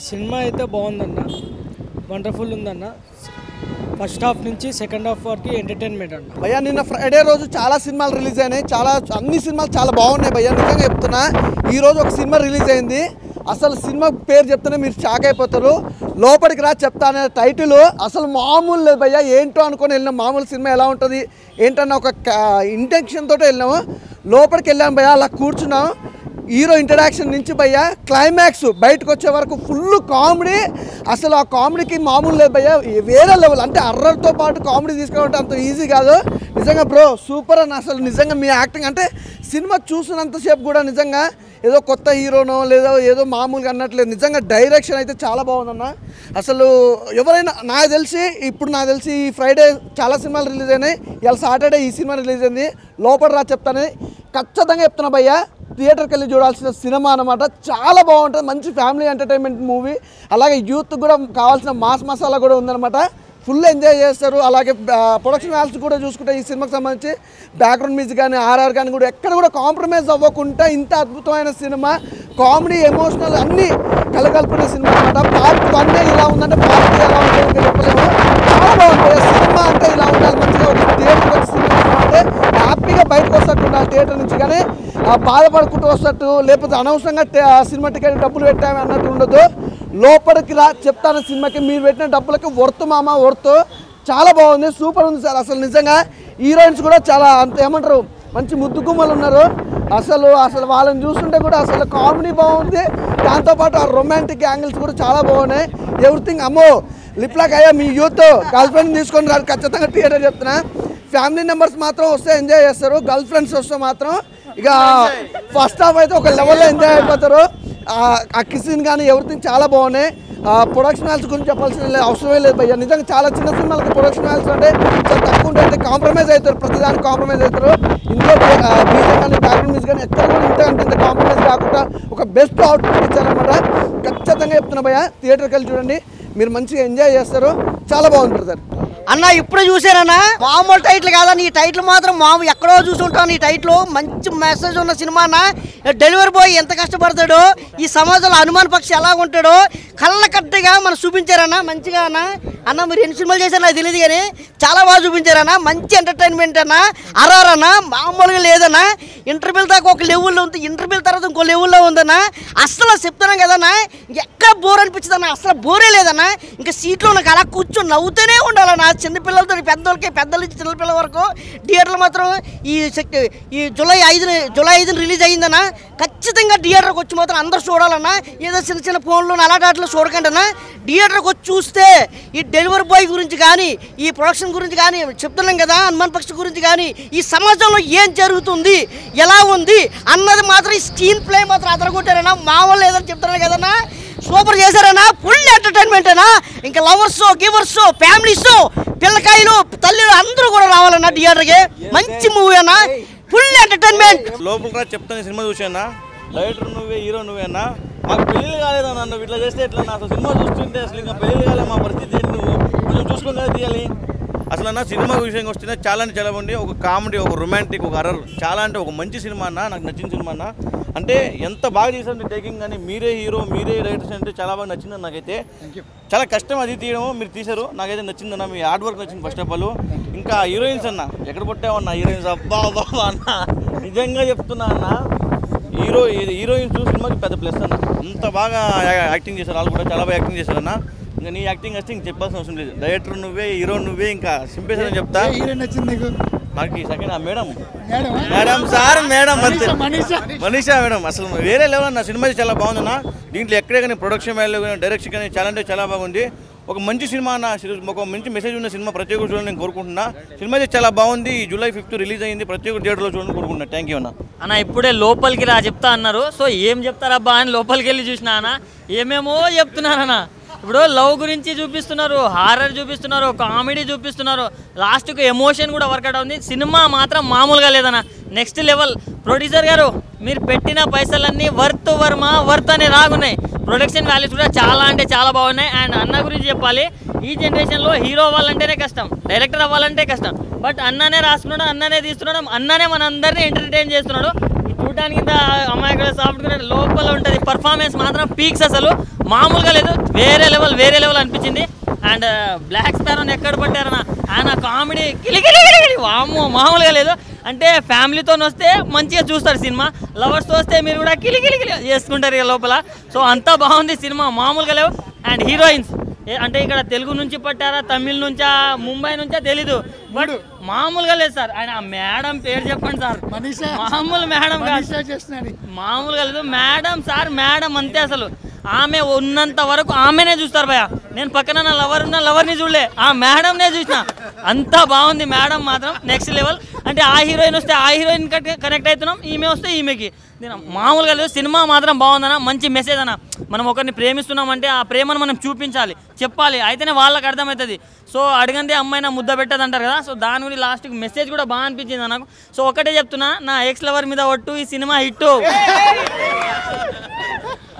Cinema అయితే బాగుందన్న, wonderful ఉందన్న. ఫస్ట్ హాఫ్ నుంచి సెకండ్ హాఫ్ వరకు ఎంటర్టైన్మెంట్ అన్న. భయ్యా నిన్న ఫ్రైడే రోజు చాలా సినిమాలు రిలీజ్ అయినాయి, అన్ని సినిమాలు చాలా బాగున్నాయి భయ్యా, నిజంగా చెప్తున్నా. ఈరోజు ఒక సినిమా రిలీజ్ అయింది, అసలు సినిమా పేరు చెప్తేనే మీరు షాక్ అయిపోతారు. లోపలికి రా చెప్తా అనే టైటిల్ అసలు మామూలు లేదు భయ్యా. ఏంటో అనుకొని వెళ్ళినాం, మామూలు సినిమా ఎలా ఉంటుంది ఏంటన్న ఒక ఇంటెన్షన్ తోటి వెళ్ళినాము. లోపలికి వెళ్ళాము భయ్యా, అలా కూర్చున్నాం. హీరో ఇంట్రడక్షన్ నుంచి భయ్యా క్లైమాక్స్ బయటకు వచ్చే వరకు ఫుల్ కామెడీ. అసలు ఆ కామెడీకి మామూలు లేదు భయ్యా, వేరే లెవెల్. అంటే అర్రర్తో పాటు కామెడీ తీసుకోవడం అంత ఈజీ కాదు నిజంగా బ్రో. సూపర్ అని అసలు నిజంగా మీ యాక్టింగ్ అంటే సినిమా చూసినంతసేపు కూడా నిజంగా ఏదో కొత్త హీరోనో లేదా ఏదో మామూలుగా అన్నట్లేదు. నిజంగా డైరెక్షన్ అయితే చాలా బాగుందన్న. అసలు ఎవరైనా నాకు తెలిసి ఈ ఫ్రైడే చాలా సినిమాలు రిలీజ్ అయినాయి, ఇలా సాటర్డే ఈ సినిమా రిలీజ్ అయింది. లోపల రా చెప్తాను, ఖచ్చితంగా చెప్తున్నా భయ్యా, థియేటర్కి వెళ్ళి చూడాల్సిన సినిమా అనమాట. చాలా బాగుంటుంది, మంచి ఫ్యామిలీ ఎంటర్టైన్మెంట్ మూవీ. అలాగే యూత్ కూడా కావాల్సిన మాస్ మసాలా కూడా ఉందన్నమాట. ఫుల్ ఎంజాయ్ చేస్తారు. అలాగే ప్రొడక్షన్ వాల్యూస్ కూడా చూసుకుంటే ఈ సినిమాకి సంబంధించి బ్యాక్గ్రౌండ్ మ్యూజిక్ కానీ ఆర్ఆర్ కానీ కూడా ఎక్కడ కూడా కాంప్రమైజ్ అవ్వకుండా ఇంత అద్భుతమైన సినిమా, కామెడీ ఎమోషనల్ అన్నీ కలగలుపునే సినిమా అనమాట. పార్ట్ 1 ఇలా ఉందంటే పార్ట్ 2 ఎలా ఉంటుంది ఇంకా చెప్పలేము. చాలా బాగుంటుంది సినిమా. అంటే ఇలా ఉండాలి, మంచిగా ఒక థియేటర్కి వచ్చి సినిమా అంటే హ్యాపీగా బయటకు వస్తట్టు ఉండాలి థియేటర్ నుంచి, కానీ బాధపడుకుంటూ వస్తట్టు లేకపోతే అనవసరంగా సినిమా టికెట్ డబ్బులు పెట్టాము అన్నట్టు ఉండదు. లోపలికి రా చెప్తాను సినిమాకి మీరు పెట్టిన డబ్బులకి వర్త్ మామ వర్త్. చాలా బాగుంది, సూపర్ ఉంది సార్. అసలు నిజంగా హీరోయిన్స్ కూడా చాలా అంత ఏమంటారు మంచి ముద్దు గుమ్మలు ఉన్నారు. అసలు వాళ్ళని చూస్తుంటే కూడా అసలు కామెడీ బాగుంది, దాంతోపాటు ఆ రొమాంటిక్ యాంగిల్స్ కూడా చాలా బాగున్నాయి. ఎవ్రీథింగ్ అమ్మో లిప్లాక్ అయ్యా. మీ యూత్ గర్ల్ ఫ్రెండ్ తీసుకొని రాదు ఖచ్చితంగా థియేటర్ చెప్తున్నా. ఫ్యామిలీ మెంబర్స్ మాత్రం వస్తే ఎంజాయ్ చేస్తారు, గర్ల్ ఫ్రెండ్స్ వస్తే మాత్రం ఇక ఫస్ట్ హాఫ్ అయితే ఒక లెవెల్లో ఎంజాయ్ అయిపోతారు. ఆ కిస్సింగ్ కానీ ఎవ్రీథింగ్ చాలా బాగున్నాయి. ప్రొడక్షన్ వాల్యూస్ గురించి చెప్పాల్సిన అవసరమే లేదు భయ్యా. నిజంగా చాలా చిన్న సినిమాలకి ప్రొడక్షన్ వాల్యూస్ అంటే చాలా తక్కువ ఉంటే కాంప్రమైజ్ అవుతారు, ప్రతిదానికి కాంప్రమైజ్ అవుతారు. ఇంట్లో బీజం కానీ బ్యాక్గ్రౌండ్ మ్యూజిక్ కానీ ఎక్కడ కూడా ఇంత కాంప్రమైజ్ కాకుండా ఒక బెస్ట్ అవుట్పుట్ ఇచ్చారనమాట. ఖచ్చితంగా చెప్తున్నా భయ్యా, థియేటర్కి వెళ్ళి చూడండి, మీరు మంచిగా ఎంజాయ్ చేస్తారు. చాలా బాగుంది బ్రదర్. అన్న ఇప్పుడు చూసారన్నా, మామూలు టైటిల్ కాదని ఈ టైటిల్ మాత్రం ఎక్కడో చూసుంటాను. ఈ టైటిల్ మంచి మెసేజ్ ఉన్న సినిమా అన్న. డెలివరీ బాయ్ ఎంత కష్టపడతాడో, ఈ సమాజంలో అనుమాన పక్షి ఎలా ఉంటాడో కళ్ళ కట్టగా మనం చూపించారన్న మంచిగా. అన్న మీరు ఎన్ని సినిమాలు చేశారు నాకు తెలియదు, కానీ చాలా బాగా చూపించారన్న. మంచి ఎంటర్టైన్మెంట్ అన్న. అర్ఆర్ అన్న మామూలుగా లేదన్నా. ఇంటర్వ్యూల దాకా ఒక లెవెల్లో ఉంది, ఇంటర్వ్యూల తర్వాత ఇంకో లెవెల్లో ఉందన్న. అసలు చెప్తున్నాం కదన్నా, ఎక్కడ బోర్ అనిపించదు అన్న, అసలు బోరే లేదన్నా. ఇంకా సీట్లో నాకు అలా కూర్చొని నవ్వుతూనే ఉండాలన్న. చిన్నపిల్లలతో పెద్దోళ్ళకి, పెద్దల నుంచి చిన్నపిల్లల వరకు. థియేటర్లు మాత్రం ఈ జూలై 5 రిలీజ్ అయ్యిందన్న. ఖచ్చితంగా థియేటర్కి వచ్చి మాత్రం అందరూ చూడాలన్నా. ఏదో చిన్న చిన్న ఫోన్లు అలాంటిలో చూడకండి అన్న. థియేటర్కి వచ్చి చూస్తే ఈ డెలివరీ బాయ్ గురించి కానీ, ఈ ప్రొడక్షన్ గురించి కానీ చెప్తున్నాం కదా, హనుమాన్ పక్షి గురించి కానీ, ఈ సమాజంలో ఏం జరుగుతుంది ఎలా ఉంది అన్నది మాత్రం ఈ స్క్రీన్ ప్లే మాత్రం అదరగొట్టారన్నా. మామూలు లేదని చెప్తున్నాను కదన్నా, సూపర్ చేశారన్నా. ఫుల్ ఎంటర్టైన్మెంట్ అన్నా. ఇంకా లవర్స్, గివర్స్, ఫ్యామిలీస్, పిల్లకాయలు, తల్లిలు అందరూ కూడా రావాలన్నా థియేటర్కి. మంచి మూవీ అన్న, ఫుల్ ఎంటర్టైన్మెంట్. లోపల చెప్తాను సినిమా చూసానా, డైరెక్టర్ నువ్వే, హీరో నువ్వేనా. మాకు పెళ్ళి కాలేదన్నా, నువ్వు ఇట్లా చేస్తే ఎట్లా? అసలు సినిమా చూస్తుంటే అసలు ఇంకా పెళ్ళి కాలేదు, మా పరిస్థితి ఏంటి? నువ్వు కొంచెం చూసుకొని కదా తీయాలి. అసలు అన్న సినిమా విషయంగా వస్తే చాలా అంటే చాలా బాగుంది. ఒక కామెడీ, ఒక రొమాంటిక్, ఒక అర్రర్, చాలా అంటే ఒక మంచి సినిమా అన్న. నాకు నచ్చిన సినిమా అన్న. అంటే ఎంత బాగా చేశారంటే టేకింగ్ కానీ, మీరే హీరో, మీరే డైరెక్టర్స్ అంటే చాలా బాగా నచ్చింది నాకైతే. చాలా కష్టం అది తీయడం, మీరు తీశారు, నాకైతే నచ్చిందన్న. మీ హార్డ్ వర్క్ నచ్చింది ఫస్ట్ ఆఫ్ ఆల్. ఇంకా హీరోయిన్స్ అన్న, ఎక్కడ పుట్టామన్నా హీరోయిన్స్, అబ్బా బాబా అన్న, నిజంగా చెప్తున్నా అన్న. హీరోయిన్స్ సినిమాకి పెద్ద ప్లస్ అన్న. అంత బాగా యాక్టింగ్ చేశారు, వాళ్ళు కూడా చాలా బాగా యాక్టింగ్ చేశారన్న. ఇంకా నీ యాక్టింగ్ వస్తే ఇంక చెప్పాల్సిన అవసరం లేదు. డైరెక్టర్ నువ్వే, హీరో నువ్వే, ఇంకా సింపేషన్ చెప్తా. నాకు second madam sir, madam Manisha madam అసలు వేరే లెవెల్ అన్న. సినిమా చాలా బాగుందన్న. దీంట్లో ఎక్కడే కానీ ప్రొడక్షన్ వాల్యూ కానీ, డైరెక్షన్ కానీ చాలా అంటే చాలా బాగుంది. ఒక మంచి సినిమా అన్న, ఒక మంచి మెసేజ్ ఉన్న సినిమా. ప్రతి ఒక్కరు చూడాలని నేను కోరుకుంటున్నా. సినిమా అయితే చాలా బాగుంది. జూలై 5 రిలీజ్ అయింది. ప్రతి ఒక్కరు థియేటర్లో చూడాలని కోరుకుంటున్నా. థ్యాంక్ యూ అన్న. ఇప్పుడే లోపలికి రా చెప్తా అన్నారు. సో ఏం చెప్తారబ్బా అని లోపలికి వెళ్ళి చూసినా అన్న, ఏమేమో చెప్తున్నారన్న. ఇప్పుడు లవ్ గురించి చూపిస్తున్నారు, హారర్ చూపిస్తున్నారు, కామెడీ చూపిస్తున్నారు, లాస్ట్కు ఎమోషన్ కూడా వర్కౌట్ అవుతుంది. సినిమా మాత్రం మామూలుగా లేదన్న, నెక్స్ట్ లెవెల్. ప్రొడ్యూసర్ గారు మీరు పెట్టిన పైసలన్నీ వర్త్ అనే రాగున్నాయి. ప్రొడక్షన్ వాల్యూస్ కూడా చాలా అంటే చాలా బాగున్నాయి. అండ్ అన్న గురించి చెప్పాలి, ఈ జనరేషన్లో హీరో అవ్వాలంటేనే కష్టం, డైరెక్టర్ అవ్వాలంటే కష్టం. బట్ అన్ననే రాసుకున్నాడు, అన్ననే తీస్తున్నాడు, అన్ననే మనందరినీ ఎంటర్టైన్ చేస్తున్నాడు. చూడడానికి ఇంత అమ్మాయి కూడా సాఫ్ట్గా లోపల ఉంటుంది. పర్ఫార్మెన్స్ మాత్రం పీక్స్, అసలు మామూలుగా లేదు, వేరే లెవెల్ అనిపించింది. అండ్ బ్లాక్ స్పారోని ఎక్కడ పట్టారన్న, ఆయన కామెడీ కిలికిలి వామ్మో మామూలుగా లేదు. అంటే ఫ్యామిలీతో వస్తే మంచిగా చూస్తారు సినిమా, లవర్స్తో వస్తే మీరు కూడా కిలికిలి చేసుకుంటారు ఇక లోపల. సో అంతా బాగుంది సినిమా, మామూలుగా లేవు. అండ్ హీరోయిన్స్ అంటే ఇక్కడ తెలుగు నుంచి పట్టారా, తమిళ్ నుంచా, ముంబై నుంచా తెలీదు, బట్ మామూలుగా లేదు సార్. ఆయన మేడం పేరు చెప్పండి సార్, మామూలు మేడం కాదు, మామూలుగా లేదు మేడం సార్, మేడం అంతే. అసలు ఆమె ఉన్నంత వరకు ఆమెనే చూస్తారు భయ. నేను పక్కన నా లవర్ని చూడలే, ఆ మేడంనే చూసిన. అంతా బాగుంది మేడం మాత్రం నెక్స్ట్ లెవెల్. అంటే ఆ హీరోయిన్ వస్తే ఆ హీరోయిన్ కనెక్ట్ అవుతున్నాం, ఈమె వస్తే ఈమెకి. నేను మామూలుగా లేదు, సినిమా మాత్రం బాగుందన్న, మంచి మెసేజ్ అన్న. మనం ఒకరిని ప్రేమిస్తున్నామంటే ఆ ప్రేమను మనం చూపించాలి, చెప్పాలి, అయితేనే వాళ్ళకి అర్థమవుతుంది. సో అడగందే అమ్మాయినా ముద్ద పెట్టదు అంటారు కదా, సో దాని గురించి లాస్ట్కి మెసేజ్ కూడా బాగా అనిపించింది నాకు. సో ఒకటే చెప్తున్నా, నా ఎక్స్ లవర్ మీద ఒట్టు, ఈ సినిమా హిట్టు.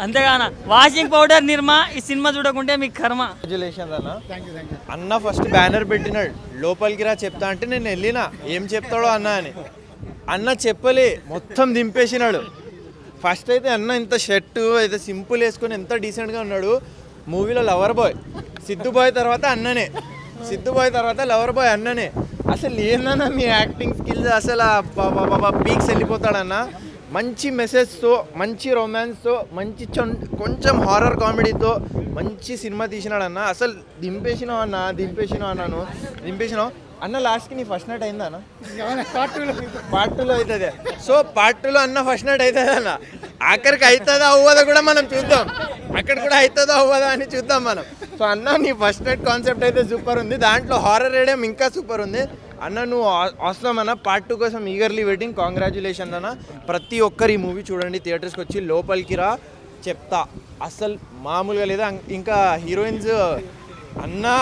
అంతేగాన వాషింగ్ పౌడర్ నిర్మా, ఈ సినిమా చూడకుంటే మీకు కర్మ. అన్న ఫస్ట్ బ్యానర్ పెట్టినాడు, లోపలికి రా చెప్తా అంటే నేను వెళ్ళినా ఏం చెప్తాడో అన్న అని. అన్న చెప్పలే, మొత్తం దింపేసినాడు. ఫస్ట్ అయితే అన్న ఇంత షర్టు అయితే సింపుల్ వేసుకొని ఎంత డీసెంట్గా ఉన్నాడు. మూవీలో లవర్ బాయ్, సిద్ధు బాయ్ తర్వాత అన్ననే, సిద్ధు బాయ్ తర్వాత లవర్ బాయ్ అన్ననే. అసలు ఏందన్నా మీ యాక్టింగ్ స్కిల్స్, అసలు పీక్స్ వెళ్ళిపోతాడన్న. మంచి మెసేజ్తో, మంచి రొమాన్స్తో, మంచి కొంచెం హారర్ కామెడీతో మంచి సినిమా తీసినాడన్న. అసలు దింపేసినావు అన్నాను. అన్న లాస్ట్కి నీ ఫస్ట్ నైట్ అయిందా అన్న? పార్ట్ 2లో అవుతుంది. సో పార్ట్ 2లో అన్న ఫస్ట్ నైట్ అవుతుంది అన్న. ఆఖరికి అవుతుందా అవ్వదా కూడా మనం చూద్దాం, అక్కడ కూడా అవుతుందా అవ్వదా అని చూద్దాం మనం. సో అన్న నీ ఫస్ట్ నైట్ కాన్సెప్ట్ అయితే సూపర్ ఉంది, దాంట్లో హారర్ రేడియం ఇంకా సూపర్ ఉంది అన్న. నువ్వు అవసరం అన్న, పార్ట్ 2 కోసం ఈగర్లీ వెయిటింగ్. కాంగ్రాచులేషన్ అన్న. ప్రతి ఒక్కరు ఈ మూవీ చూడండి, థియేటర్స్కి వచ్చి లోపలికి రా చెప్తా, అసలు మామూలుగా లేదా. ఇంకా హీరోయిన్స్ అన్నా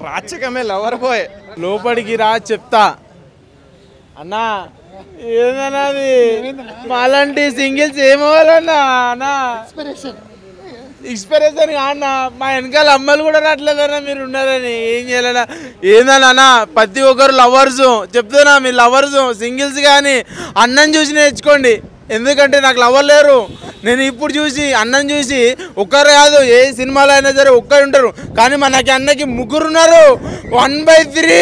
రాచకమే, లవర్ బాయ్ లోపలికి రా చెప్తా అన్నా. ఏదన్నా అది మాలాంటి సింగిల్స్ ఏమవ్వాలన్నా అన్నా, ఇన్స్పిరేషన్ అన్న. మా వెనకాల అమ్మాయిలు కూడా రావట్లేదన్నా, మీరు ఉన్నారని ఏం చేయాలన్నా. ఏందన్నా ప్రతి ఒక్కరు లవర్స్ చెప్తున్నా, మీ లవర్స్ సింగిల్స్ కానీ అన్నం చూసి నేర్చుకోండి. ఎందుకంటే నాకు లవర్ లేరు, నేను ఇప్పుడు చూసి అన్నం చూసి ఒక్కరు కాదు, ఏ సినిమాలో అయినా సరే ఒక్కరు ఉంటారు, కానీ మనకి అన్నకి ముగ్గురు ఉన్నారు, 1/3.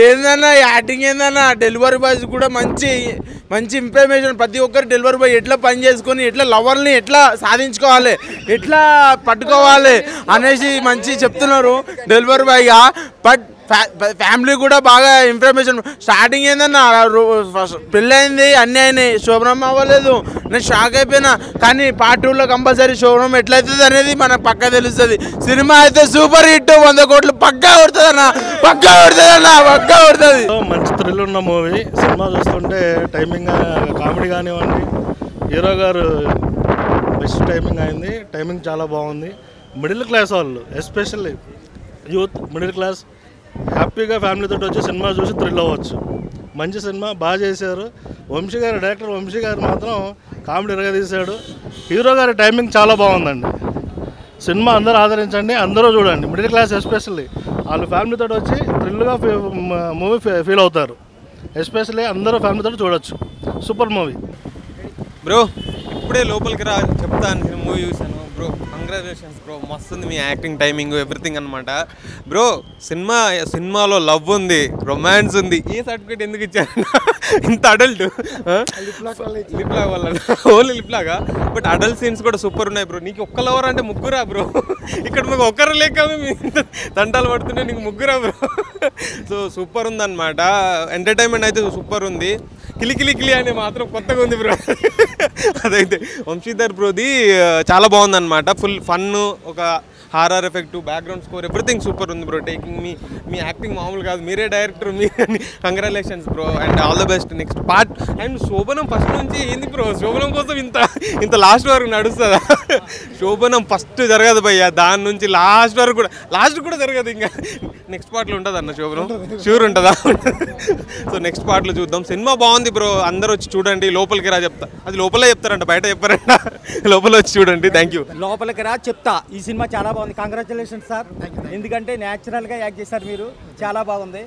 ఏందన్నా యాక్టింగ్ ఏందన్నా. డెలివరీ బాయ్స్ కూడా మంచి ఇన్ఫర్మేషన్. ప్రతి ఒక్కరు డెలివరీ బాయ్ ఎట్లా పని చేసుకొని, ఎట్లా లవర్ని ఎట్లా సాధించుకోవాలి, ఎట్లా పట్టుకోవాలి అనేసి మంచి చెప్తున్నారు డెలివరీ బాయ్గా. బట్ ఫ్యామిలీ కూడా బాగా ఇన్ఫర్మేషన్. స్టార్టింగ్ ఏందన్నా పెళ్ళయింది, అన్నీ అయినాయి, శోభనం అవ్వలేదు, నేను షాక్ అయిపోయినా. కానీ పార్ట్ 2లో కంపల్సరీ శోభనం ఎట్లయితుంది అనేది మనకు పక్కా తెలుస్తుంది. సినిమా అయితే సూపర్ హిట్, 100 కోట్లు పక్కా కొడుతుంది. మంచి థ్రిల్ ఉన్న మూవీ. సినిమా చూస్తుంటే టైమింగ్, కామెడీ కానివ్వండి, హీరో గారు బెస్ట్ టైమింగ్ అయింది. టైమింగ్ చాలా బాగుంది. మిడిల్ క్లాస్ వాళ్ళు, ఎస్పెషల్లీ యూత్, మిడిల్ క్లాస్ హ్యాపీగా ఫ్యామిలీతో వచ్చి సినిమా చూసి థ్రిల్ అవ్వచ్చు. మంచి సినిమా, బాగా చేశారు. డైరెక్టర్ వంశీ గారు మాత్రం కామెడీ ఎరగదీశాడు. హీరో గారి టైమింగ్ చాలా బాగుందండి. సినిమా అందరూ ఆదరించండి, అందరూ చూడండి. మిడిల్ క్లాస్ ఎస్పెషల్లీ వాళ్ళు ఫ్యామిలీతో వచ్చి థ్రిల్గా మూవీ ఫీల్ అవుతారు. ఎస్పెషల్లీ అందరూ ఫ్యామిలీతో చూడొచ్చు. Super movie bro. ఇప్పుడే లోపలికి రా చెప్తాను మూవీ చూశాను బ్రో. కంగ్రాచులేషన్స్ బ్రో, మస్తుంది మీ యాక్టింగ్, టైమింగ్, ఎవ్రీథింగ్ అనమాట బ్రో. సినిమాలో లవ్ ఉంది, రొమాన్స్ ఉంది. ఏ సర్టిఫికేట్ ఎందుకు ఇచ్చారు? ఇంత అడల్ట్ లిప్ లాగ్ వల్ల, ఓన్లీ లిప్ లాగా. బట్ అడల్ట్ సీన్స్ కూడా సూపర్ ఉన్నాయి బ్రో. నీకు ఒక్క లవర్ అంటే ముగ్గురా బ్రో? ఇక్కడ మీకు ఒక్కరు లేక మీ తంటాలు పడుతుంటే నీకు ముగ్గురా బ్రో? సో సూపర్ ఉందన్నమాట. ఎంటర్టైన్మెంట్ అయితే సూపర్ ఉంది. కిలి అనే మాత్రం కొత్తగా ఉంది బ్రో. అదైతే వంశీధర్ బ్రోది చాలా బాగుందన్నమాట. ఫుల్ ఫన్, ఒక horror effect, background score, everything super ఉంది బ్రో. టేకింగ్ మీ యాక్టింగ్ మామూలు కాదు, మీరే డైరెక్టర్, మీరే. Congratulations bro and all the best next part. And శోభనం ఫస్ట్ నుంచి ఏంది బ్రో? శోభనం కోసం ఇంత లాస్ట్ వరకు నడుస్తుందా? శోభనం ఫస్ట్ జరగదు భయ్యా, దాని నుంచి లాస్ట్ కూడా జరగదు. ఇంకా నెక్స్ట్ పార్ట్లో ఉంటుంది అన్న శోభనం, షూర్ ఉంటుందా? సో నెక్స్ట్ పార్ట్లో చూద్దాం. సినిమా బాగుంది బ్రో, అందరూ వచ్చి చూడండి. లోపలికి రా చెప్తా, అది లోపలే చెప్తారంట, బయట చెప్పారంట. లోపల వచ్చి చూడండి. Thank you. లోపలికి రా చెప్తా. ఈ సినిమా చాలా బాగుంది. కంగ్రాచులేషన్స్ సార్, ఎందుకంటే న్యాచురల్గా యాక్ట్ చేశారు మీరు, చాలా బాగుంది.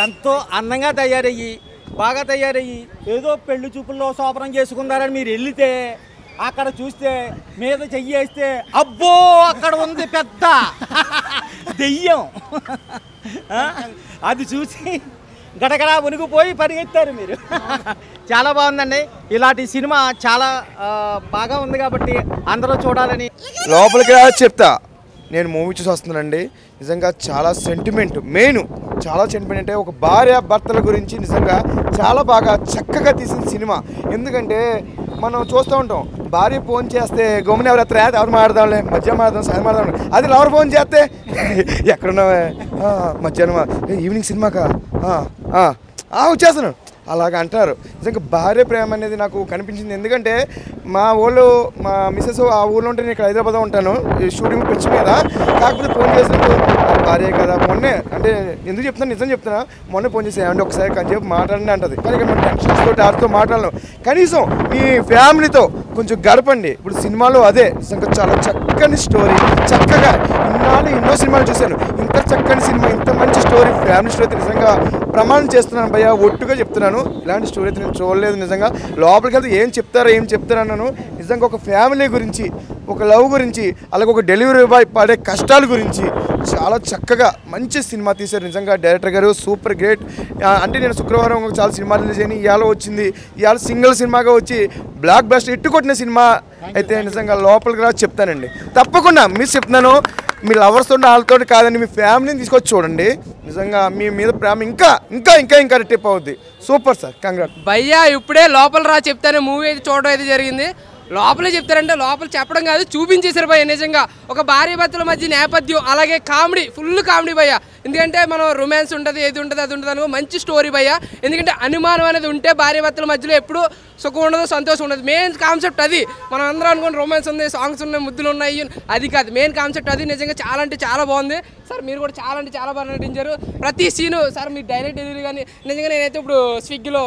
ఎంతో అందంగా తయారయ్యి బాగా తయారయ్యి ఏదో పెళ్లి చూపుల్లో శోభనం చేసుకున్నారని మీరు వెళ్తే అక్కడ చూస్తే మీద చెయ్యేస్తే అబ్బో అక్కడ ఉంది పెద్ద దెయ్యం. అది చూసి గడగడ వణిగిపోయి పరిగెత్తారు మీరు. చాలా బాగుందండి. ఇలాంటి సినిమా చాలా బాగా ఉంది కాబట్టి అందరూ చూడాలని. లోపలికి చెప్తా, నేను మూవీ చూసి వస్తున్నానండి. నిజంగా చాలా సెంటిమెంట్, మెయిన్ చాలా సెంటిమెంట్. అంటే ఒక భార్య భర్తల గురించి నిజంగా చాలా బాగా చక్కగా తీసిన సినిమా. ఎందుకంటే మనం చూస్తూ ఉంటాం, భార్య ఫోన్ చేస్తే గమ్మున ఎవరు మాట్లాడదాంలే, మధ్యాహ్నం మాట్లాడదాం, సాయంత్రం మాట్లాడదాం. అది లవర్ ఫోన్ చేస్తే ఎక్కడున్నావే, మధ్యాహ్నం ఈవినింగ్ సినిమాకా వచ్చేస్తున్నాను అలాగ అంటారు. నిజంగా భార్య ప్రేమ అనేది నాకు కనిపించింది. ఎందుకంటే మా మిస్సెస్ ఆ ఊళ్ళో ఉంటే నేను ఇక్కడ హైదరాబాద్లో ఉంటాను, షూటింగ్ పిచ్ మీద. కాకపోతే ఫోన్ చేసినప్పుడు భార్య కదా, మొన్నే అంటే ఎందుకు చెప్తున్నా, నిజం చెప్తున్నా, మొన్నే ఫోన్ చేసి ఏమంటే ఒకసారి కొంచెంసేపు మాట్లాడండి అంటది. కానీ ఇక్కడ మన టెన్షన్స్ తోటి ఆడితో మాట్లాడను. కనీసం మీ ఫ్యామిలీతో కొంచెం గడపండి. ఇప్పుడు సినిమాలో అదే నిజంగా చాలా చక్కని స్టోరీ, చక్కగా ఎన్నో సినిమాలు చూశాను, ఇంత చక్కని సినిమా, ఇంత మంచి స్టోరీ, ఫ్యామిలీ స్టోరీ అయితే నిజంగా ప్రమాణం చేస్తున్నాను భయ్యా, ఒట్టుగా చెప్తున్నాను. ఇలాంటి స్టోరీ అయితే నేను చూడలేదు. నిజంగా లోపలికి వెళ్తే ఏం చెప్తారన్నాను. నిజంగా ఒక ఫ్యామిలీ గురించి, ఒక లవ్ గురించి, అలాగే ఒక డెలివరీ బాయ్ పడే కష్టాల గురించి చాలా చక్కగా మంచి సినిమా తీశారు. నిజంగా డైరెక్టర్ గారు సూపర్ గ్రేట్. అంటే నేను శుక్రవారం చాలా సినిమా రిలీజ్ అయినాయి, ఇవాళ వచ్చింది, ఇవాళ సింగిల్ సినిమాగా వచ్చి బ్లాక్ బస్టర్ ఇట్టు కొట్టిన సినిమా అయితే నిజంగా లోపలికి చెప్తానండి. తప్పకుండా మిస్ చెప్తున్నాను, మీ లవర్స్ తోటి వాళ్ళతో కాదండి, మీ ఫ్యామిలీని తీసుకొచ్చి చూడండి. నిజంగా మీ మీద ప్రేమ ఇంకా ఇంకా ఇంకా ఇంకా రిటిప్ అవుద్ది. Super sir, congrats. భయ్యా ఇప్పుడే లోపల చెప్తాను, మూవీ అయితే చూడడం అయితే జరిగింది. లోపలే చెప్తారంటే లోపల చెప్పడం కాదు, చూపించేశారు భయ్య. నిజంగా ఒక భార్య భర్తల మధ్య నేపథ్యం, అలాగే కామెడీ, ఫుల్ కామెడీ భయ్య. ఎందుకంటే మనం రొమాన్స్ ఉంటుంది, ఏది ఉంటుంది అది ఉంటుంది అనుకో, మంచి స్టోరీ భయ్య. ఎందుకంటే అనుమానం అనేది ఉంటే భార్య భర్తల మధ్యలో ఎప్పుడు సుఖం ఉండదు, సంతోషం ఉండదు. మెయిన్ కాన్సెప్ట్ అది. మనం అందరం అనుకోండి రొమాన్స్ ఉంది, సాంగ్స్ ఉన్నాయి, ముద్దులు ఉన్నాయి, అది కాదు మెయిన్ కాన్సెప్ట్ అది. నిజంగా చాలా అంటే చాలా బాగుంది సార్. మీరు కూడా చాలా అంటే చాలా బాగా నటించారు. ప్రతి సీను సార్ మీ డైరెక్ట్ డెలివరీ కానీ నిజంగా నేనైతే ఇప్పుడు స్విగ్గీలో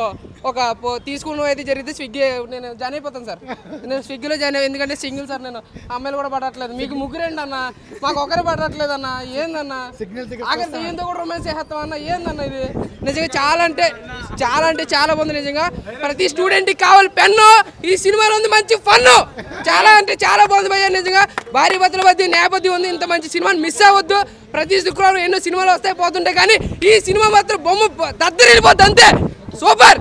ఒక తీసుకున్న అయితే జరిగితే స్విగ్గీ నేను జాయిన్ అయిపోతాను సార్. నేను స్విగ్గీలో జాయిన్ అయ్యి, ఎందుకంటే సింగిల్ సార్, నేను అమ్మాయిలు కూడా పడట్లేదు, మీకు ముగ్గురేంటి అన్న, మాకు ఒకరే పడట్లేదు అన్న, ఏందన్న ఆఖరి దెయ్యంతో కూడా రొమాన్స్ చేస్తాం అన్న, ఏందన్న ఇది. నిజంగా చాలా అంటే చాలా బాగుంది. నిజంగా ప్రతి స్టూడెంట్కి కావాలి పెన్ను, ఈ సినిమాలో ఉంది మంచి ఫన్ను, చాలా అంటే చాలా బాగుంది భయ్య. నిజంగా భార్య భర్తల మధ్య నేపథ్యం ఉంది. ఇంత మంచి సినిమాని మిస్ అవ్వద్దు. ప్రతి శుక్రవారం ఎన్నో సినిమాలు వస్తాయి పోతుంటాయి, కానీ ఈ సినిమా మాత్రం బొమ్మ దద్దరిల్లిపోద్ది అంతే. సూపర్.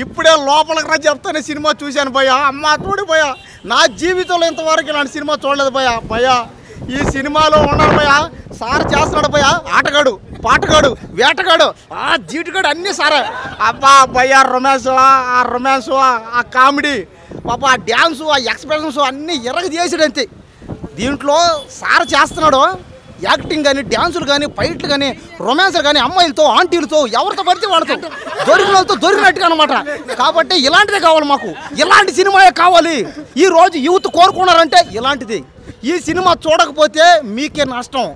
ఇప్పుడే లోపలికి చెప్తానే సినిమా చూశాను భయ్యా, అమ్మ తోడి భయ్యా, నా జీవితంలో ఇంతవరకు ఇలాంటి సినిమా చూడలేదు భయ్యా. ఈ సినిమాలో ఉన్నాడు భయ్యా, సార్ చేస్తున్నాడు భయ్యా, ఆటగాడు, పాటగాడు, వేటగాడు, జీటుగాడు అన్నీ సారే. అబ్బా భయ్యా, రొమాన్స్, ఆ కామెడీ, పాప ఆ డ్యాన్సు, ఆ ఎక్స్ప్రెషన్స్ అన్నీ ఎరగ చేసాడంతే. దీంట్లో సార్ చేస్తున్నాడు యాక్టింగ్ కానీ, డ్యాన్సులు కానీ, ఫైట్లు కానీ, రొమాన్స్లు కానీ, అమ్మాయిలతో, ఆంటీలతో, ఎవరితో పడితే వాళ్ళతో, దొరికిన వాళ్ళతో దొరికినట్టుగా అనమాట. కాబట్టి ఇలాంటిదే కావాలి మాకు, ఇలాంటి సినిమాయే కావాలి. ఈరోజు యూత్ కోరుకున్నారంటే ఇలాంటిది. ఈ సినిమా చూడకపోతే మీకే నష్టం.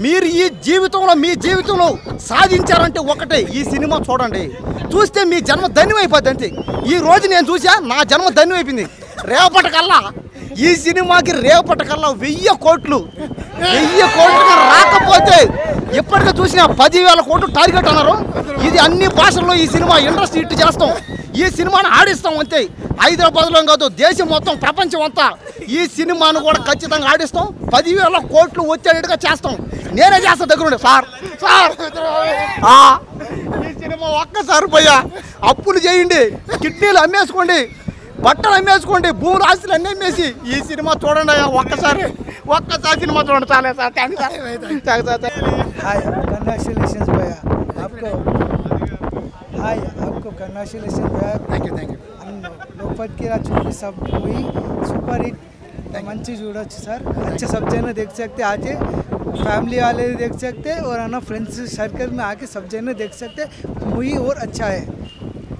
మీరు ఈ జీవితంలో మీ జీవితంలో సాధించారంటే ఒకటే, ఈ సినిమా చూడండి. చూస్తే మీ జన్మ ధన్యమైపోద్ది అంతే. ఈ రోజు నేను చూసా, నా జన్మ ధన్యమైపోయింది. రేపటికల్లా ఈ సినిమాకి 1000 కోట్లు రాకపోతే ఇప్పటికే చూసిన 10,000 కోట్లు టార్గెట్ అన్నారు. ఇది అన్ని భాషల్లో ఈ సినిమా ఇండస్ట్రీ హిట్ చేస్తాం, ఈ సినిమాని ఆడిస్తాం అంతే. హైదరాబాద్లో కాదు, దేశం మొత్తం, ప్రపంచం అంతా ఈ సినిమాను కూడా ఖచ్చితంగా ఆడిస్తాం. 10,000 కోట్లు వచ్చేటట్టుగా చేస్తాం. నేనే చేస్తా దగ్గర సార్. ఈ సినిమా ఒక్కసారి పోయా అప్పులు చేయండి, కిడ్నీలు అమ్మేసుకోండి, బట్టలు అమ్మేసుకోండి, భూములు ఆస్తులు అన్నీ అమ్మేసి ఈ సినిమా చూడండి. ఒక్కసారి సినిమా చూడండి. చాలే సార్, థ్యాంక్స్ సార్. हाय कंग्रेचुलेशंस भैया आपको कंग्रेचुलेशन भैया. थैंक यू लोपट की राजू सब हुई सुपर हिट, मंची చూడొచ్చు సార్. अच्छे सब जने देख सकते, आज फैमिली वाले देख सकते और है ना फ्रेंड्स सर्कल में आके सब जने देख सकते. मूवी और अच्छा है.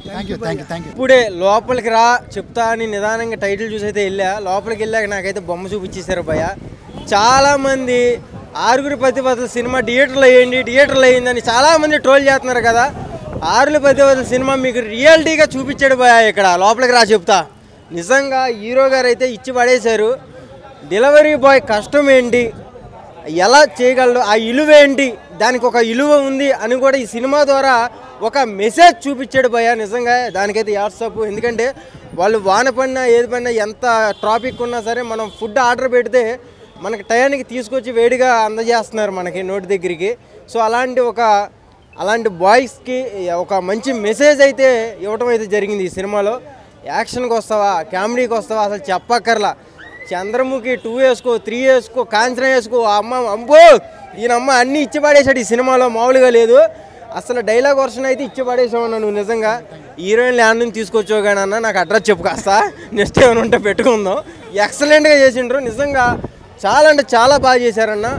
Thank you. ఇప్పుడే లోపలికి రా చెప్తా అని నిదానంగా టైటిల్ చూసి అయితే వెళ్ళా. లోపలికి వెళ్ళాక నాకైతే బొమ్మ చూపించేశారు భయ్య. చాలామంది 6 ప్రతిభటన సినిమా థియేటర్లో అయ్యిందని చాలామంది ట్రోల్ చేస్తున్నారు కదా. 6 ప్రతిభటన సినిమా మీకు రియాలిటీగా చూపించాడు భయ్య. ఇక్కడ లోపలికి రా చెప్తా. నిజంగా హీరో గారు అయితే ఇచ్చి పడేశారు. డెలివరీ బాయ్ కష్టం ఏంటి, ఎలా చేయగలడు, ఆ ఇలువ ఏంటి, దానికి ఒక ఇలువ ఉంది అని కూడా ఈ సినిమా ద్వారా ఒక మెసేజ్ చూపించాడు భయ్య. నిజంగా దానికైతే వాట్సాప్. ఎందుకంటే వాళ్ళు వాన పడినా ఏది పడినా ఎంత ట్రాఫిక్ ఉన్నా సరే మనం ఫుడ్ ఆర్డర్ పెడితే మనకి టయానికి తీసుకొచ్చి వేడిగా అందజేస్తున్నారు మనకి నోటి దగ్గరికి. సో అలాంటి బాయ్స్కి ఒక మంచి మెసేజ్ అయితే ఇవ్వటం అయితే జరిగింది ఈ సినిమాలో. యాక్షన్కి వస్తావా, కామెడీకి వస్తావా, అసలు చెప్పక్కర్లా. చంద్రముఖి 2 వేసుకో, 3 వేసుకో, కాంచన వేసుకో, అమ్మో ఈయనమ్మ అన్నీ ఇచ్చి పడేశాడు ఈ సినిమాలో, మామూలుగా లేదు. అసలు డైలాగ్ వర్షన్ అయితే ఇచ్చి పడేసామన్నా నువ్వు. నిజంగా హీరోయిన్ ల్యాండ్ నుంచి తీసుకొచ్చావు కానీ అన్న నాకు అడ్రస్ చెప్పు కాస్తా, నెక్స్ట్ ఏమైనా ఉంటే పెట్టుకుందాం. ఎక్సలెంట్గా చేసిండ్రు నిజంగా, చాలా అంటే చాలా బాగా చేశారన్న.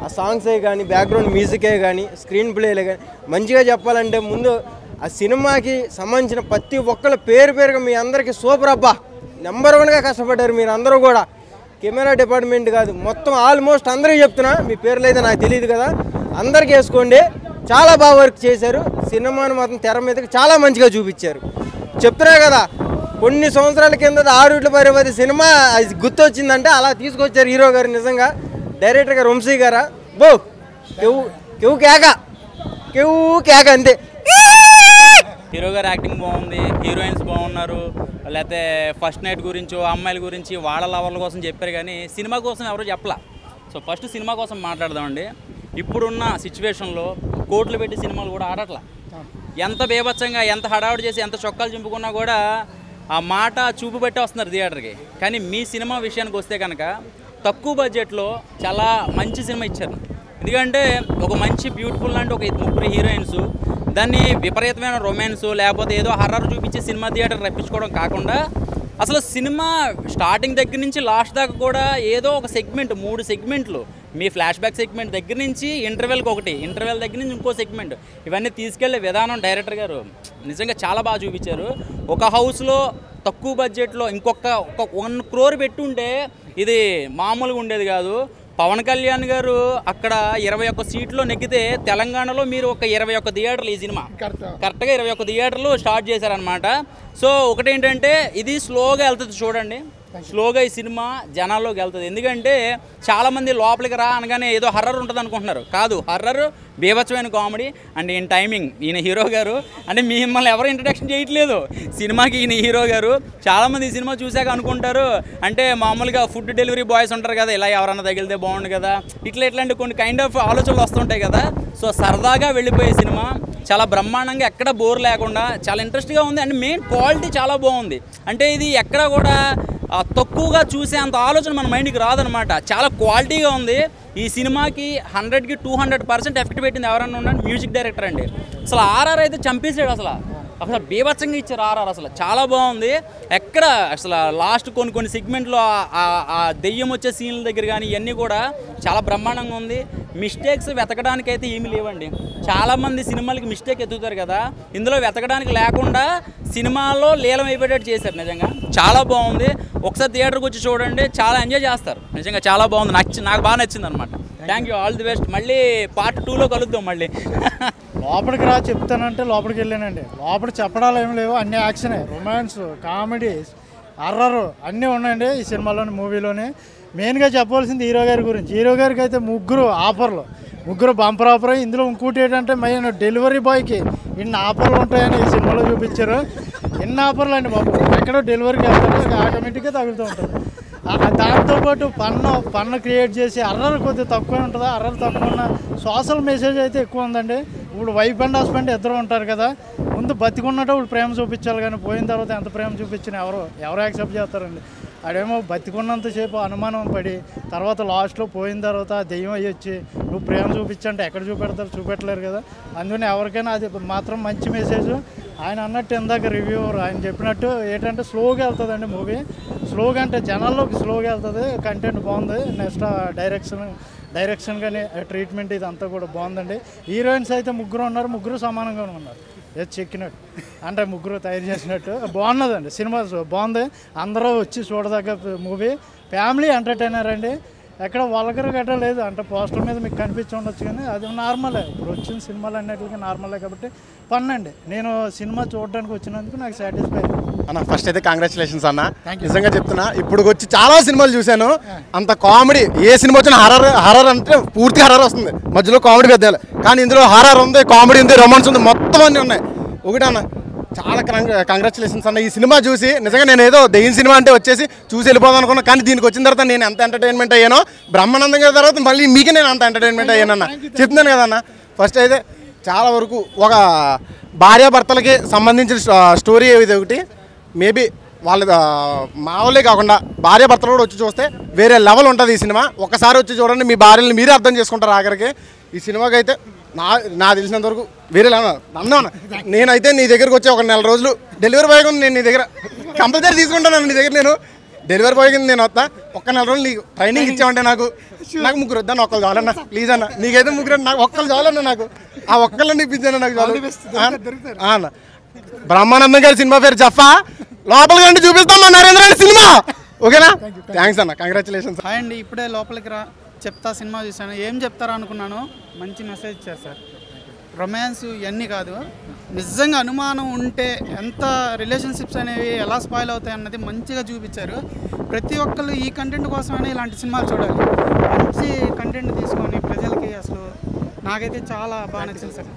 ఆ సాంగ్సే కానీ, బ్యాక్గ్రౌండ్ మ్యూజికే కానీ, స్క్రీన్ ప్లేలే కానీ, మంచిగా చెప్పాలంటే ముందు ఆ సినిమాకి సంబంధించిన ప్రతి ఒక్కళ్ళ పేరుగా మీ అందరికీ సూపర్ అబ్బా, నెంబర్ 1గా కష్టపడ్డారు మీరు అందరూ కూడా. కెమెరా డిపార్ట్మెంట్ కాదు మొత్తం ఆల్మోస్ట్ అందరికీ చెప్తున్నా, మీ పేర్లు అయితే నాకు తెలియదు కదా, అందరికీ వేసుకోండి. చాలా బాగా వర్క్ చేశారు. సినిమాను మాత్రం తెర మీదకి చాలా మంచిగా చూపించారు. చెప్తున్నా కదా, కొన్ని సంవత్సరాల కింద 6 పరిపతి సినిమా గుర్తొచ్చిందంటే అలా తీసుకొచ్చారు హీరో గారు. నిజంగా డైరెక్టర్ గారు వంశీ గారా బో కేవ్ కేక అంతే. హీరో గారు యాక్టింగ్ బాగుంది, హీరోయిన్స్ బాగున్నారు. లేకపోతే ఫస్ట్ నైట్ గురించి, అమ్మాయిల గురించి, వాళ్ళ లవర్ల కోసం చెప్పారు కానీ సినిమా కోసం ఎవరు చెప్పలా. సో ఫస్ట్ సినిమా కోసం మాట్లాడదామండి. ఇప్పుడున్న సిచ్యువేషన్లో కోట్లు పెట్టి సినిమాలు కూడా ఆడట్లా. ఎంత బేభత్సంగా, ఎంత హడావుడి చేసి, ఎంత చొక్కాలు చింపుకున్నా కూడా ఆ మాట చూపు పెట్టి వస్తున్నారు థియేటర్కి. కానీ మీ సినిమా విషయానికి వస్తే కనుక తక్కువ బడ్జెట్లో చాలా మంచి సినిమా ఇచ్చారు. ఎందుకంటే ఒక మంచి బ్యూటిఫుల్ లాంటి ఒక 3 హీరోయిన్స్, దాన్ని విపరీతమైన రొమాన్స్ లేకపోతే ఏదో హర్రర్ చూపించి సినిమా థియేటర్ రప్పించుకోవడం కాకుండా అసలు సినిమా స్టార్టింగ్ దగ్గర నుంచి లాస్ట్ దాకా కూడా ఏదో ఒక సెగ్మెంట్, 3 సెగ్మెంట్లు, మీ ఫ్లాష్ బ్యాక్ సెగ్మెంట్ దగ్గర నుంచి ఇంటర్వెల్కి ఒకటి, ఇంటర్వెల్ దగ్గర నుంచి ఇంకో సెగ్మెంట్, ఇవన్నీ తీసుకెళ్లే విధానం డైరెక్టర్ గారు నిజంగా చాలా బాగా చూపించారు. ఒక హౌస్లో తక్కువ బడ్జెట్లో ఇంకొక 1 crore పెట్టుంటే ఇది మామూలుగా ఉండేది కాదు. పవన్ కళ్యాణ్ గారు అక్కడ 21 సీట్లో నెగ్గితే తెలంగాణలో మీరు ఒక 21 థియేటర్లు ఈ సినిమా కరెక్ట్గా 21 థియేటర్లు స్టార్ట్ చేశారనమాట. సో ఒకటేంటంటే ఇది స్లోగా వెళ్తుంది చూడండి, స్లోగా ఈ సినిమా జనాల్లోకి వెళ్తుంది. ఎందుకంటే చాలామంది లోపలికి రా అనగానే ఏదో హర్రర్ ఉంటుంది అనుకుంటున్నారు. కాదు, హర్రర్ బీభత్సమైన కామెడీ అండ్ ఈయన టైమింగ్, ఈయన హీరో గారు అంటే మిమ్మల్ని ఎవరు ఇంట్రడక్షన్ చేయట్లేదు సినిమాకి. ఈయన హీరో గారు చాలామంది ఈ సినిమా చూశాక అనుకుంటారు అంటే మామూలుగా ఫుడ్ డెలివరీ బాయ్స్ ఉంటారు కదా, ఇలా ఎవరన్నా తగిలితే బాగుండు కదా, ఇట్లాంటి కొన్ని కైండ్ ఆఫ్ ఆలోచనలు వస్తుంటాయి కదా. సో సరదాగా వెళ్ళిపోయే సినిమా, చాలా బ్రహ్మాండంగా, ఎక్కడ బోర్ లేకుండా చాలా ఇంట్రెస్ట్గా ఉంది. అండ్ మెయిన్ క్వాలిటీ చాలా బాగుంది. అంటే ఇది ఎక్కడ కూడా తక్కువగా చూసే అంత ఆలోచన మన మైండ్కి రాదనమాట. చాలా క్వాలిటీగా ఉంది. ఈ సినిమాకి 100కి 200% ఎఫెక్ట్ పెట్టింది ఎవరన్నా ఉన్నాడు, మ్యూజిక్ డైరెక్టర్ అండి. అసలు ఆర్ఆర్ అయితే చంపేసాడు. అసలు బీభత్సంగా ఇచ్చారు ఆర్ఆర్. అసలు చాలా బాగుంది. ఎక్కడ అసలు లాస్ట్ కొన్ని సెగ్మెంట్లో ఆ దెయ్యం వచ్చే సీన్ల దగ్గర కానీ ఇవన్నీ కూడా చాలా బ్రహ్మాండంగా ఉంది. మిస్టేక్స్ వెతకడానికి అయితే ఏమీ లేవండి. చాలామంది సినిమాలకి మిస్టేక్ ఎత్తుతారు కదా, ఇందులో వెతకడానికి లేకుండా సినిమాలో లీలం అయిపోయేటట్టు చేశారు. నిజంగా చాలా బాగుంది. ఒకసారి థియేటర్కి వచ్చి చూడండి, చాలా ఎంజాయ్ చేస్తారు. నిజంగా చాలా బాగుంది, నాకు బాగా నచ్చింది అనమాట. Thank you, all the best. మళ్ళీ పార్ట్ 2లో కలుద్దాం మళ్ళీ. లోపలికి రా చెప్తానంటే లోపలికి వెళ్ళానండి. లోపల చెప్పడాలు ఏమి లేవు, అన్ని యాక్షనే, రొమాన్స్, కామెడీ, హర్రర్ అన్నీ ఉన్నాయండి ఈ సినిమాలోని, మూవీలోని. మెయిన్గా చెప్పవలసింది హీరో గారి గురించి. హీరో గారికి అయితే 3 ఆఫర్లు, 3 బంపర్ ఆఫర్. ఇందులో ఇంకోటి ఏంటంటే మెయిన్ డెలివరీ బాయ్కి ఇన్ని ఆఫర్లు ఉంటాయని ఈ సినిమాలో చూపించారు. ఎన్ని ఆఫర్లు అండి బాబు, ఎక్కడో డెలివరీకి వెళ్తారు ఆటోమేటిక్గా తగులుతూ ఉంటుంది. దాంతోపాటు పన్ను క్రియేట్ చేసి హర్రర్ కొద్దిగా తక్కువ ఉంటుందా, హర్రర్ తక్కువ ఉన్న సోషల్ మెసేజ్ అయితే ఎక్కువ ఉందండి. ఇప్పుడు వైఫ్ అండ్ హస్బెండ్ ఇద్దరు ఉంటారు కదా, ముందు బతికున్నప్పుడు ప్రేమ చూపించాలి, కానీ పోయిన తర్వాత ఎంత ప్రేమ చూపించినా ఎవరు యాక్సెప్ట్ చేస్తారండి. ఆడేమో బతికున్నంతసేపు అనుమానం పడి తర్వాత లాస్ట్లో పోయిన తర్వాత దెయ్యం అయ్యి వచ్చి నువ్వు ప్రేమ చూపించంటే ఎక్కడ చూపెట్టలేరు కదా. అందుకని ఎవరికైనా అది మాత్రం మంచి మెసేజ్. ఆయన అన్నట్టు ఇందాక రివ్యూవర్ ఆయన చెప్పినట్టు ఏంటంటే స్లోగా వెళ్తుందండి మూవీ. స్లోగా అంటే జనాల్లోకి స్లోగా వెళ్తుంది, కంటెంట్ బాగుంది. నెక్స్ట్ డైరెక్షన్ కానీ ట్రీట్మెంట్ ఇదంతా కూడా బాగుందండి. హీరోయిన్స్ అయితే 3 ఉన్నారు, 3 సమానంగానే ఉన్నారు. ఏది చెక్కినట్టు అంటే 3 తయారు చేసినట్టు బాగున్నదండి. సినిమా బాగుంది, అందరూ వచ్చి చూడదగ్గ మూవీ. ఫ్యామిలీ ఎంటర్టైనర్ అండి, ఎక్కడ వల్గర్ గట్రా లేదు. అంటే పోస్టర్ మీద మీకు కనిపించి ఉండొచ్చు కానీ అది నార్మలే. ఇప్పుడు వచ్చిన సినిమాలు అన్నిటికీ నార్మలే కాబట్టి పన్నండి. నేను సినిమా చూడడానికి వచ్చినందుకు నాకు సాటిస్ఫై. అన్న ఫస్ట్ అయితే కంగ్రాచులేషన్స్ అన్న. నిజంగా చెప్తున్నా, ఇప్పుడు వచ్చి చాలా సినిమాలు చూశాను, అంత కామెడీ ఏ సినిమా వచ్చినా హర్రర్ అంటే పూర్తి హర్రర్ వస్తుంది, మధ్యలో కామెడీ పెద్దాలి. కానీ ఇందులో హర్రర్ ఉంది, కామెడీ ఉంది, రొమాన్స్ ఉంది, మొత్తం అన్నీ ఉన్నాయి. ఒకటి అన్న చాలా కంగ్రాచులేషన్స్ అన్న. ఈ సినిమా చూసి నిజంగా నేను ఏదో దెయ్యం సినిమా అంటే వచ్చేసి చూసి వెళ్ళిపోదాం అనుకున్నా, కానీ దీనికి వచ్చిన తర్వాత నేను ఎంత ఎంటర్టైన్మెంట్ అయ్యానో, బ్రహ్మానందం గారి తర్వాత మళ్ళీ మీకే నేను అంత ఎంటర్టైన్మెంట్ అయ్యానన్న. చెప్తున్నాను కదన్న. ఫస్ట్ అయితే చాలా వరకు ఒక భార్యాభర్తలకి సంబంధించిన స్టోరీ ఇది ఒకటి. మేబీ వాళ్ళ మామూలే కాకుండా భార్యాభర్తలు కూడా వచ్చి చూస్తే వేరే లెవెల్ ఉంటుంది ఈ సినిమా. ఒకసారి వచ్చి చూడండి, మీ భార్యని మీరే అర్థం చేసుకుంటారు ఆఖరికి. ఈ సినిమాకి అయితే నా తెలిసినంత వరకు వేరే లెవెల్ అన్నా. నేనైతే నీ దగ్గరకు వచ్చి ఒక 4 రోజులు డెలివరీ బాయ్ కింద నేను నీ దగ్గర కంపల్సరీ తీసుకుంటాను. నీ దగ్గర నేను డెలివరీ బాయ్ కింద నేను వస్తా. ఒక్క 4 రోజులు నీకు ట్రైనింగ్ ఇచ్చామంటే నాకు 3 వద్దాను, ఒక్కరు చాలన్న ప్లీజ్ అన్న. నీకైతే 3 నాకు ఒక్కరు చాలన్న. నాకు ఆ ఒక్కళ్ళని ఇప్పించాను నాకు చాలు. బ్రహ్మానందం గారి సినిమా పేరు జఫా. లోపలికి రండి చూపిస్తాను నరేంద్ర రెడ్డి సినిమా. ఓకేనా? థ్యాంక్స్ అన్న, కంగ్రాచులేషన్స్. హాయ్ అండి, ఇప్పుడే లోపలికి రా చెప్తా సినిమా చూశాను. ఏం చెప్తారా అనుకున్నాను, మంచి మెసేజ్ ఇచ్చారు సార్. రొమాన్స్ ఇవన్నీ కాదు, నిజంగా అనుమానం ఉంటే ఎంత రిలేషన్షిప్స్ అనేవి ఎలా స్పాయిల్ అవుతాయి అన్నది మంచిగా చూపించారు. ప్రతి ఒక్కళ్ళు ఈ కంటెంట్ కోసమైనా ఇలాంటి సినిమాలు చూడాలి. మంచి కంటెంట్ తీసుకొని ప్రజలకి అసలు నాకైతే చాలా బాగా నచ్చింది సార్.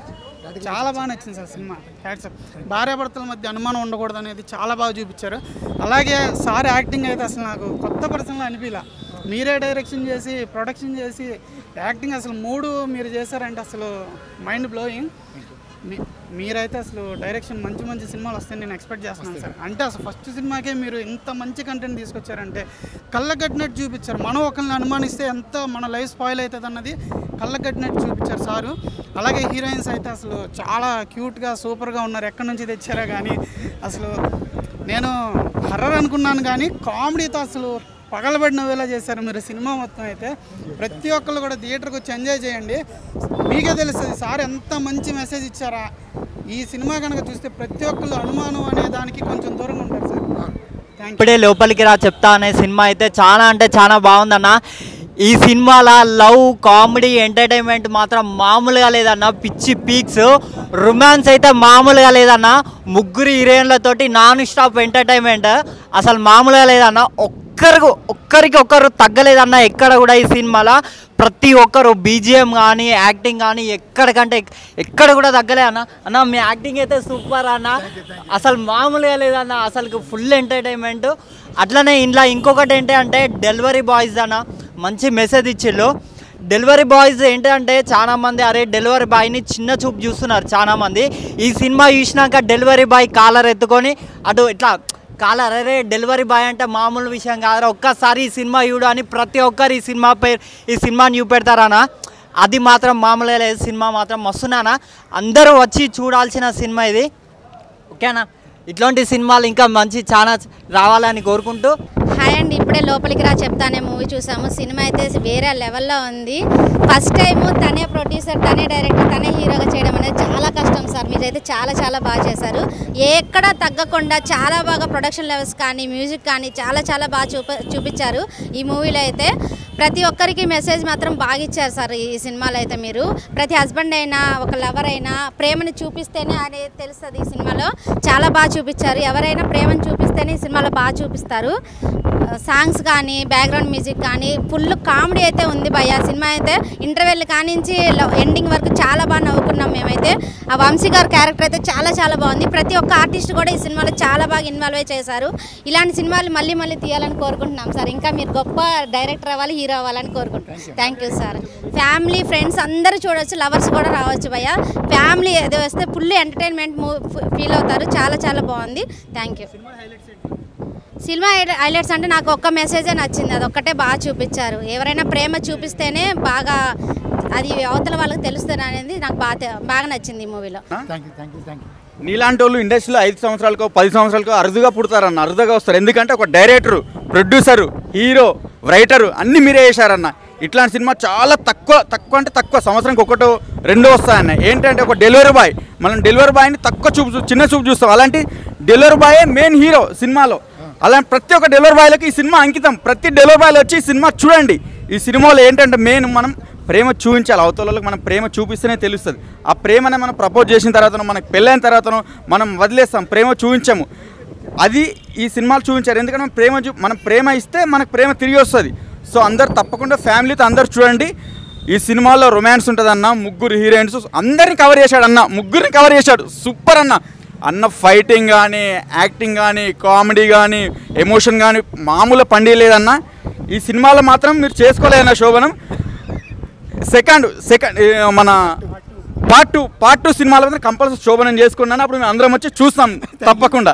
చాలా బాగా నచ్చింది సార్ సినిమా. హ్యాట్సప్. భార్యాభర్తల మధ్య అనుమానం ఉండకూడదు అనేది చాలా బాగా చూపించారు. అలాగే సార్ యాక్టింగ్ అయితే అసలు నాకు కొత్త పర్సన్లో అనిపించలా. మీరే డైరెక్షన్ చేసి ప్రొడక్షన్ చేసి యాక్టింగ్ అసలు 3 మీరు చేశారంటే అసలు మైండ్ బ్లోయింగ్. మీరైతే అసలు డైరెక్షన్ మంచి సినిమాలు వస్తాయని నేను ఎక్స్పెక్ట్ చేస్తున్నాను సార్. అంటే అసలు ఫస్ట్ సినిమాకే మీరు ఇంత మంచి కంటెంట్ తీసుకొచ్చారంటే కళ్ళగట్టినట్టు చూపించారు. మనం ఒకరిని అనుమానిస్తే ఎంత మన లైఫ్ స్పాయిల్ అవుతుంది అన్నది కళ్ళగట్టినట్టు చూపించారు సారు. అలాగే హీరోయిన్స్ అయితే అసలు చాలా క్యూట్గా సూపర్గా ఉన్నారు. ఎక్కడి నుంచి తెచ్చారా కానీ అసలు నేను హర్రర్ అనుకున్నాను, కానీ కామెడీతో అసలు పగలబడినవేలా చేశారు మీరు సినిమా మొత్తం. అయితే ప్రతి ఒక్కళ్ళు కూడా థియేటర్కి వచ్చి ఎంజాయ్ చేయండి, మీకే తెలుస్తుంది సార్ ఎంత మంచి మెసేజ్ ఇచ్చారా. ఈ సినిమా కనుక చూస్తే ప్రతి ఒక్కళ్ళు అనుమానం అనే దానికి కొంచెం దూరంగా ఉంటారు సార్. ఇప్పుడే లోపలికి రా చెప్తా అనే సినిమా అయితే చాలా అంటే చాలా బాగుందన్న. ఈ సినిమాలో లవ్, కామెడీ, ఎంటర్టైన్మెంట్ మాత్రం మామూలుగా లేదన్న. పిచ్చి పీక్స్, రొమాన్స్ అయితే మామూలుగా లేదన్న. 3 హీరోయిన్లతోటి నాన్ స్టాప్ ఎంటర్టైన్మెంట్ అసలు మామూలుగా లేదన్న. ఒక్కరికి తగ్గలేదన్న ఎక్కడ కూడా. ఈ సినిమాలో ప్రతి ఒక్కరు బీజిఎం కానీ యాక్టింగ్ కానీ ఎక్కడ కూడా తగ్గలే అన్న. మీ యాక్టింగ్ అయితే సూపర్ అన్న, అసలు మామూలుగా లేదన్న. అసలు ఫుల్ ఎంటర్టైన్మెంట్. అట్లనే ఇంట్లో ఇంకొకటి ఏంటంటే డెలివరీ బాయ్స్ అన్న మంచి మెసేజ్ ఇచ్చిళ్ళు. డెలివరీ బాయ్స్ ఏంటంటే చాలామంది అరే డెలివరీ బాయ్ని చిన్న చూపు చూస్తున్నారు చాలామంది. ఈ సినిమా చూసినాక డెలివరీ బాయ్ కాలర్ ఎత్తుకొని అటు ఇట్లా కాలర్ అరే డెలివరీ బాయ్ అంటే మామూలు విషయం కాదు, ఒక్కసారి ఈ సినిమా చూడు అని ప్రతి ఒక్కరు ఈ సినిమాని చూపెడతారన్నా. అది మాత్రం మామూలుగా లేదు. సినిమా మాత్రం మస్తున్నానా, అందరూ వచ్చి చూడాల్సిన సినిమా ఇది. ఓకేనా? ఇట్లాంటి సినిమాలు ఇంకా మంచి చాలా రావాలని కోరుకుంటూ. హాయ్ అండి, ఇప్పుడే లోపలికి రా చెప్తానే మూవీ చూసాము. సినిమా అయితే వేరే లెవెల్లో ఉంది. ఫస్ట్ టైం తనే ప్రొడ్యూసర్, తనే డైరెక్టర్, తనే హీరోగా చేయడం అనేది చాలా కష్టం సార్. మీరైతే చాలా బాగా చేశారు. ఎక్కడ తగ్గకుండా చాలా బాగా ప్రొడక్షన్ లెవెల్స్ కానీ మ్యూజిక్ కానీ చాలా బాగా చూపించారు ఈ మూవీలో. అయితే ప్రతి ఒక్కరికి మెసేజ్ మాత్రం బాగా ఇచ్చారు సార్ ఈ సినిమాలో. అయితే మీరు ప్రతి హస్బెండ్ అయినా ఒక లవర్ అయినా ప్రేమని చూపిస్తేనే అనేది తెలుస్తుంది. ఈ సినిమాలో చాలా బాగా చూపించారు. ఎవరైనా ప్రేమను చూపిస్తేనే ఈ సినిమాలో బాగా చూపిస్తారు. సాంగ్స్ కానీ బ్యాక్గ్రౌండ్ మ్యూజిక్ కానీ ఫుల్ కామెడీ అయితే ఉంది భయ్య. సినిమా అయితే ఇంటర్వెల్ కానించి ఎండింగ్ వరకు చాలా బాగా నవ్వుకున్నాం మేమైతే. ఆ వంశీ గారి క్యారెక్టర్ అయితే చాలా బాగుంది. ప్రతి ఒక్క ఆర్టిస్ట్ కూడా ఈ సినిమాలో చాలా బాగా ఇన్వాల్వ్ చేశారు. ఇలాంటి సినిమాలు మళ్ళీ తీయాలని కోరుకుంటున్నాం సార్. ఇంకా మీరు గొప్ప డైరెక్టర్ అవ్వాలి, హీరో అవ్వాలని కోరుకుంటున్నాం. Thank you sir. Family friends అందరూ చూడవచ్చు, లవర్స్ కూడా రావచ్చు భయ్య. ఫ్యామిలీ ఏదో వస్తే ఫుల్ ఎంటర్టైన్మెంట్ ఫీల్ అవుతారు. చాలా బాగుంది. Thank you. సినిమా హైలైట్స్ అంటే నాకు ఒక్క మెసేజే నచ్చింది, అదొక్కటే బాగా చూపించారు. ఎవరైనా ప్రేమ చూపిస్తేనే బాగా అది అవతల వాళ్ళకి తెలుస్తుంది అనేది నాకు బాగా నచ్చింది ఈ మూవీలో. నీలాంటి వాళ్ళు ఇండస్ట్రీలో 5 సంవత్సరాలకో 10 సంవత్సరాలకో అరుదుగా పుడతారన్న, అరుదుగా వస్తారు. ఎందుకంటే ఒక డైరెక్టరు, ప్రొడ్యూసరు, హీరో, రైటరు అన్నీ మీరే చేశారన్న. ఇట్లాంటి సినిమా చాలా తక్కువ సంవత్సరానికి 1-2 వస్తాయన్న. ఏంటంటే ఒక డెలివరీ బాయ్, మనం డెలివరీ బాయ్ని చిన్న చూపు చూస్తాం. అలాంటి డెలివరీ బాయే మెయిన్ హీరో సినిమాలో. అలాంటి ప్రతి ఒక్క డెలివరీ బాయ్లకి ఈ సినిమా అంకితం. ప్రతి డెలివరీ బాయ్లు వచ్చి ఈ సినిమా చూడండి. ఈ సినిమాలో ఏంటంటే మెయిన్ మనం ప్రేమ చూపించాలి. అవతల మనం ప్రేమ చూపిస్తేనే తెలుస్తుంది. ఆ ప్రేమనే మనం ప్రపోజ్ చేసిన తర్వాత, మనకు పెళ్ళైన తర్వాత మనం వదిలేస్తాం, ప్రేమ చూపించాము. అది ఈ సినిమాలు చూపించారు. ఎందుకంటే మనం ప్రేమ ఇస్తే మనకు ప్రేమ తిరిగి వస్తుంది. సో అందరు తప్పకుండా ఫ్యామిలీతో అందరు చూడండి. ఈ సినిమాలో రొమాన్స్ ఉంటుందన్న, ముగ్గురు హీరోయిన్స్ అందరిని కవర్ చేశాడు అన్న, ముగ్గురిని కవర్ చేశాడు. సూపర్ అన్న ఫైటింగ్ కానీ, యాక్టింగ్ కానీ, కామెడీ కానీ, ఎమోషన్ కానీ మామూలు పండి లేదన్న. ఈ సినిమాలో మాత్రం మీరు చేసుకోలేదన్న శోభనం. సెకండ్ మన పార్ట్ 2 సినిమాలో కంపల్సరీ శోభనం చేసుకున్నాను. అప్పుడు మేము అందరం వచ్చి చూస్తాం తప్పకుండా.